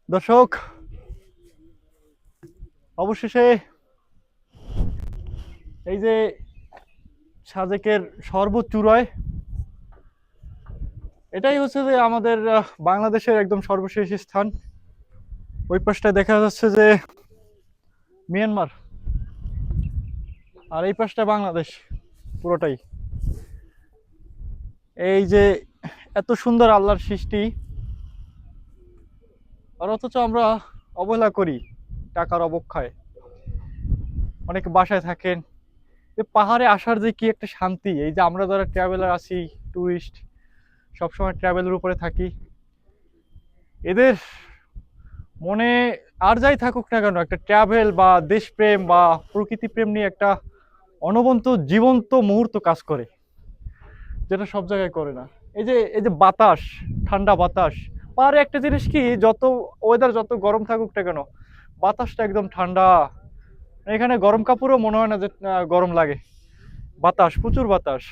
দর্শক, অবশেষে এই যে সাজেকের সর্বোচ্চূড়ায়, এটাই হচ্ছে যে আমাদের বাংলাদেশের একদম সর্বশেষ স্থান। ওই পাশটা দেখা যাচ্ছে যে মিয়ানমার, আর এই পাশটা বাংলাদেশ পুরোটাই। এই যে এত সুন্দর আল্লাহর সৃষ্টি, আর অথচ আমরা অবহেলা করি টাকার অবক্ষয়। অনেকে বাসায় থাকেন, এই পাহাড়ে আসার যে কি একটা শান্তি! এই যে আমরা যারা ট্রাভেলার আছি, টুরিস্ট, সবসময় ট্রাভেলের উপরে থাকি, এদের মনে আর যাই থাকুক না কেন, একটা ট্রাভেল বা দেশপ্রেম বা প্রকৃতি প্রেম নিয়ে একটা অনবন্ত জীবন্ত মুহূর্ত কাজ করে, যেটা সব জায়গায় করে না। এই যে বাতাস, ঠান্ডা বাতাস। পাহাড়ে একটা জিনিস কি, যত ওয়েদার যত গরম থাকুক না কেন, বাতাসটা একদম ঠান্ডা। এখানে গরম কাপড়ও মনে হয় না যে গরম লাগে। বাতাস, প্রচুর বাতাস।